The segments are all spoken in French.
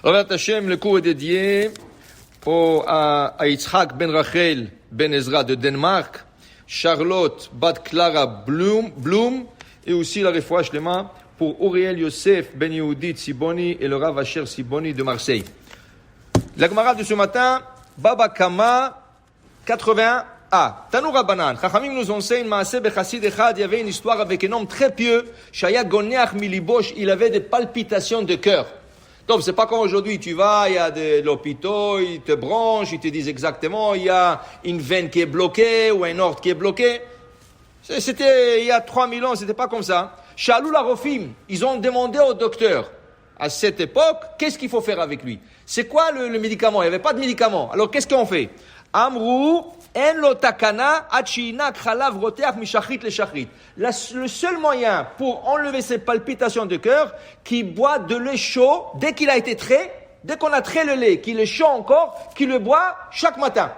Ravat Hashem, le cours est dédié à Yitzhak ben Rachel ben Ezra de Danemark, Charlotte bat Clara Blum, et aussi la refoua shlema pour Auriel Yosef ben Yehudit Siboni et le Rav Asher Siboni de Marseille. La Gemara de ce matin, Baba Kama 81a. Tanu Rabbanan, Chachamim nous enseigne, Maaseh bechassid echad, il y avait une histoire avec un homme très pieux, Shaya Goneach Milibosh, il avait des palpitations de cœur. Donc, c'est pas comme aujourd'hui, tu vas, il y a de l'hôpital, ils te branchent, ils te disent exactement, il y a une veine qui est bloquée ou un ordre qui est bloqué. C'était, il y a 3000 ans, c'était pas comme ça. Shalou la Rofim, ils ont demandé au docteur, à cette époque, qu'est-ce qu'il faut faire avec lui? C'est quoi le médicament? Il n'y avait pas de médicament. Alors, qu'est-ce qu'on fait? Amrou, en lo takana, achinak chalav roteach mishachrit le shachrit. Le seul moyen pour enlever ces palpitations de cœur, qu'il boit de lait chaud, dès qu'il a été trait, dès qu'on a trait le lait, qu'il est chaud encore, qu'il le boit chaque matin.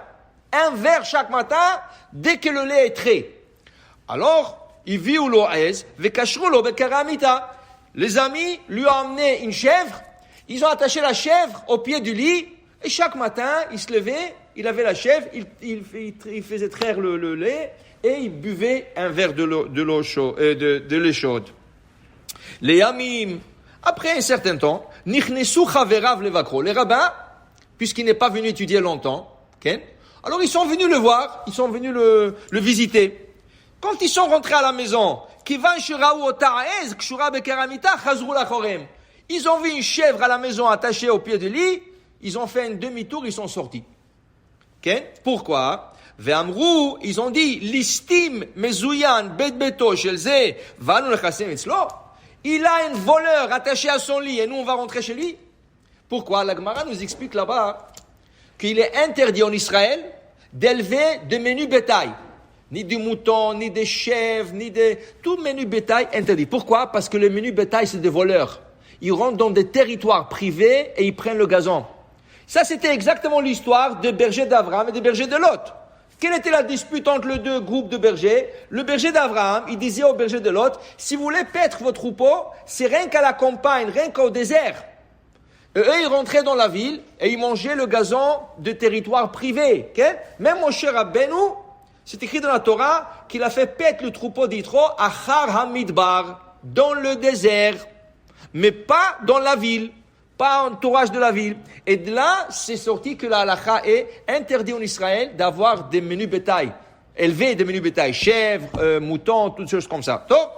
Un verre chaque matin, dès que le lait est trait. Alors, il vit ou lo'ez, vekashru lo bekaramita. Les amis lui ont amené une chèvre, ils ont attaché la chèvre au pied du lit, et chaque matin, il se levait, il avait la chèvre, il faisait traire le lait, et il buvait un verre de lait chaude. Les yamim, après un certain temps, nichnesu chaverav levakro. Les rabbins, puisqu'il n'est pas venu étudier longtemps, okay, alors ils sont venus le voir, ils sont venus le visiter. Quand ils sont rentrés à la maison, ils ont vu une chèvre à la maison attachée au pied du lit, ils ont fait un demi-tour, ils sont sortis. Okay? Pourquoi? Ve'amrou, ils ont dit, listim mezouyan bet beto shelze, vanu lechasim etzlo. Il a un voleur attaché à son lit et nous on va rentrer chez lui. Pourquoi? La Gemara nous explique là-bas qu'il est interdit en Israël d'élever de menus bétail. Ni du mouton, ni des chèvres, ni de... Tout menu bétail interdit. Pourquoi? Parce que le menu bétail, c'est des voleurs. Ils rentrent dans des territoires privés et ils prennent le gazon. Ça, c'était exactement l'histoire des bergers d'Abraham et des bergers de Lot. Quelle était la dispute entre les deux groupes de bergers? Le berger d'Abraham, il disait au berger de Lot, si vous voulez paître votre troupeau, c'est rien qu'à la campagne, rien qu'au désert. Et eux, ils rentraient dans la ville et ils mangeaient le gazon de territoires privés. Okay? Même mon cher Rabbeinu, c'est écrit dans la Torah qu'il a fait paître le troupeau d'Yitro à Char Hamidbar, dans le désert, mais pas dans la ville, pas en entourage de la ville. Et de là, c'est sorti que la halakha est interdit en Israël d'avoir des menus bétail, élever des menus bétail, chèvres, moutons, toutes choses comme ça. Donc,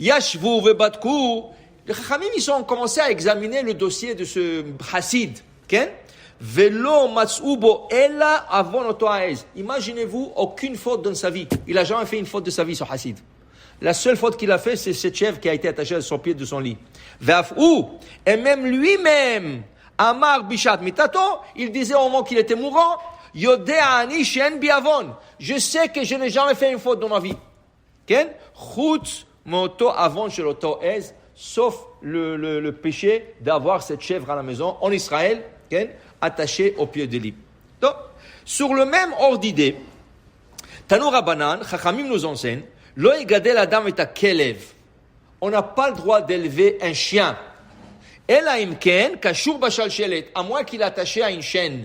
Yashvu vebatku, les Chachamim, ils ont commencé à examiner le dossier de ce Hassid, okay? Velo matsoubo ella avon otoaez. Imaginez-vous aucune faute dans sa vie. Il a jamais fait une faute de sa vie, ce Hassid. La seule faute qu'il a fait, c'est cette chèvre qui a été attachée à son pied de son lit. Ve'afou, et même lui-même, Amar bishat mitato, il disait au moment qu'il était mourant, Yodeani shen biavon. Je sais que je n'ai jamais fait une faute dans ma vie. Ken? Chutz moto avon shel otoaez, sauf le péché d'avoir cette chèvre à la maison en Israël, ken? Attaché au pied du lit. Donc, sur le même ordre d'idée, Tanu Rabbanan, Chachamim nous enseigne, Lo yigadel adam et kelev. On n'a pas le droit d'élever un chien. Ela imken kashur bashalshelet, à moins qu'il est attaché à une chaîne.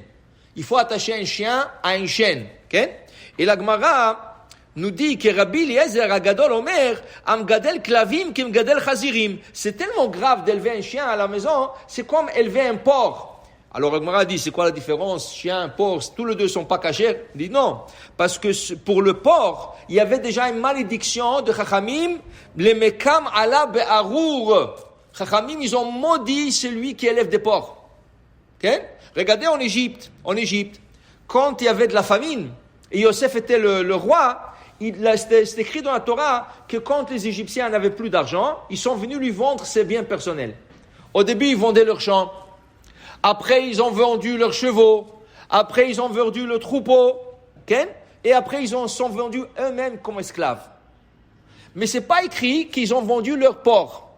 Il faut attacher un chien à une chaîne. Okay? Et la Gemara nous dit que Rabbi Eliezer Agadol Omer, am gadel klavim kim gadel chazirim. C'est tellement grave d'élever un chien à la maison, c'est comme élever un porc. Alors, Agmara dit, c'est quoi la différence? Chien, porc, tous les deux sont pas cachés? Il dit non. Parce que pour le porc, il y avait déjà une malédiction de Chachamim, les mekam ala be'arour. Chachamim, ils ont maudit celui qui élève des porcs. Okay? Regardez en Égypte, quand il y avait de la famine, et Yosef était le roi, c'est écrit dans la Torah que quand les Égyptiens n'avaient plus d'argent, ils sont venus lui vendre ses biens personnels. Au début, ils vendaient leurs champs. Après, ils ont vendu leurs chevaux. Après, ils ont vendu le troupeau. Okay? Et après, ils sont vendus eux-mêmes comme esclaves. Mais c'est pas écrit qu'ils ont vendu leur porc.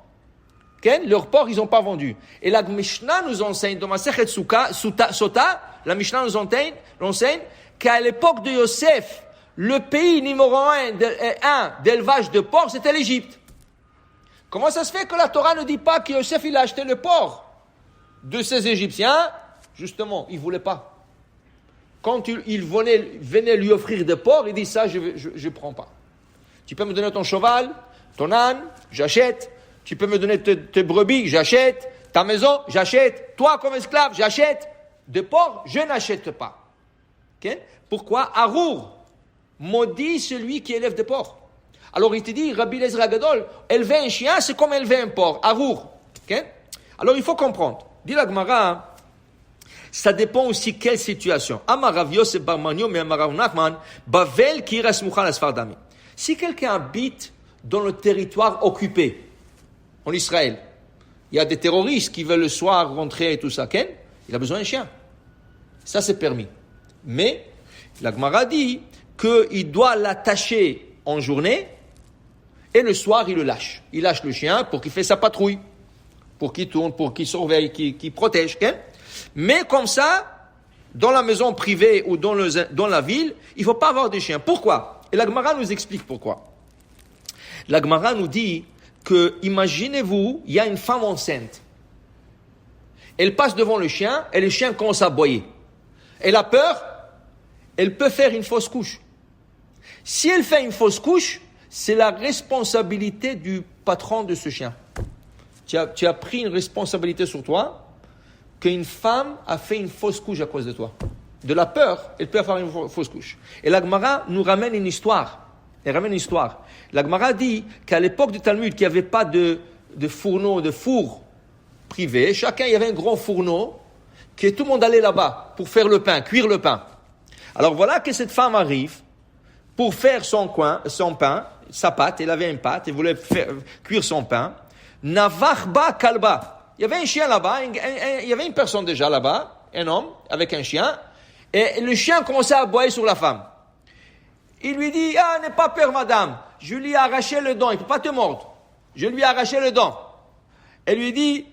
Okay? Leur porc, ils n'ont pas vendu. Et la Mishnah nous enseigne, dans Masechet Sota, la Mishnah nous enseigne qu'à l'époque de Yosef, le pays numéro un d'élevage de porc, c'était l'Égypte. Comment ça se fait que la Torah ne dit pas que Yosef, il a acheté le porc? de ces Égyptiens, justement, il ne voulait pas. Quand il venait lui offrir des porcs, il dit ça, je ne prends pas. Tu peux me donner ton cheval, ton âne, j'achète. Tu peux me donner tes brebis, j'achète. Ta maison, j'achète. Toi, comme esclave, j'achète. Des porcs, je n'achète pas. Okay? Pourquoi? Arour, maudit celui qui élève des porcs. Alors il te dit, Rabbi Eliezer Agadol, élever un chien, c'est comme élever un porc. Arour. Okay? Alors il faut comprendre. Dit la Gemara, ça dépend aussi quelle situation. Amarav Yosef bar Manio, mais Amarav Nachman, Bavel ki rasmuchan asfardami. Si quelqu'un habite dans le territoire occupé, en Israël, il y a des terroristes qui veulent le soir rentrer et tout ça, Ken, il a besoin d'un chien. Ça, c'est permis. Mais, la Gemara dit qu'il doit l'attacher en journée et le soir, il le lâche. Il lâche le chien pour qu'il fasse sa patrouille, pour qu'il tourne, pour qu'il surveille, qu'il protège. Ken. Mais comme ça, dans la maison privée ou dans la ville, il ne faut pas avoir de chien. Pourquoi? Et la Gemara nous explique pourquoi. La Gemara nous dit que, imaginez-vous, il y a une femme enceinte. Elle passe devant le chien et le chien commence à aboyer. Elle a peur, elle peut faire une fausse couche. Si elle fait une fausse couche, c'est la responsabilité du patron de ce chien. Tu as pris une responsabilité sur toi qu'une femme a fait une fausse couche à cause de toi. De la peur, elle peut faire une fausse couche. Et la Gemara nous ramène une histoire. Elle ramène une histoire. La Gemara dit qu'à l'époque du Talmud, qu'il n'y avait pas de fourneau, de four privé, chacun, il y avait un grand fourneau, que tout le monde allait là-bas pour faire le pain, cuire le pain. Alors voilà que cette femme arrive pour faire son pain, sa pâte, elle avait une pâte, elle voulait cuire son pain. Navarba kalba. Il y avait un chien là-bas, il y avait une personne déjà là-bas, un homme avec un chien, et le chien commençait à aboyer sur la femme. Il lui dit, n'aie pas peur madame, je lui ai arraché le dent, il ne peut pas te mordre. Je lui ai arraché le dent. Elle lui dit,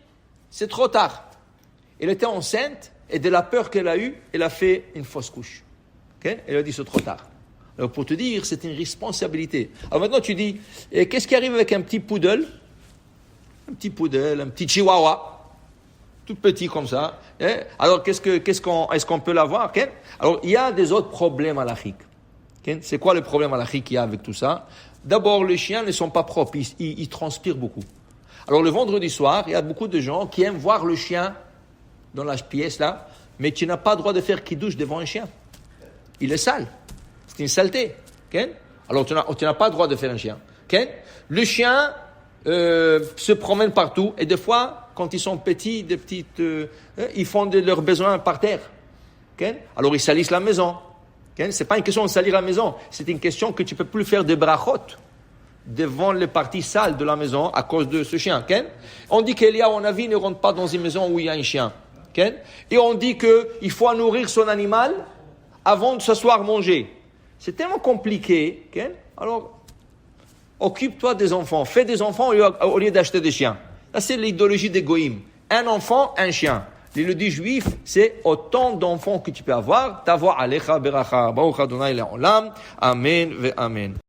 c'est trop tard. Elle était enceinte, et de la peur qu'elle a eue, elle a fait une fausse couche. Okay? Elle a dit, c'est trop tard. Alors pour te dire, c'est une responsabilité. Alors maintenant tu dis, qu'est-ce qui arrive avec un petit poodle? Un petit chihuahua, tout petit comme ça. Alors est-ce qu'on peut l'avoir? Okay? Alors il y a des autres problèmes à l'Afrique. Okay? C'est quoi le problème à l'Afrique qu'il y a avec tout ça? D'abord, les chiens ne sont pas propres, ils transpirent beaucoup. Alors le vendredi soir, il y a beaucoup de gens qui aiment voir le chien dans la pièce là, mais tu n'as pas le droit de faire qui-douche devant un chien. Il est sale. C'est une saleté. Okay? Alors tu n'as pas le droit de faire un chien. Okay? Le chien se promène partout et des fois, quand ils sont petits, ils font leurs besoins par terre. Okay? Alors ils salissent la maison. Okay? C'est pas une question de salir la maison, c'est une question que tu peux plus faire de brachot devant les parties sales de la maison à cause de ce chien. Okay? On dit qu'Elia, on avis, ne rentre pas dans une maison où il y a un chien. Okay? Et on dit qu'il faut nourrir son animal avant de s'asseoir manger. C'est tellement compliqué. Okay? Alors, occupe-toi des enfants. Fais des enfants au lieu d'acheter des chiens. Ça, c'est l'idéologie des goïms. Un enfant, un chien. L'idéologie juive, c'est autant d'enfants que tu peux avoir. T'avoir alecha beracha. Baruch Adonai le'olam. Amen ve amen.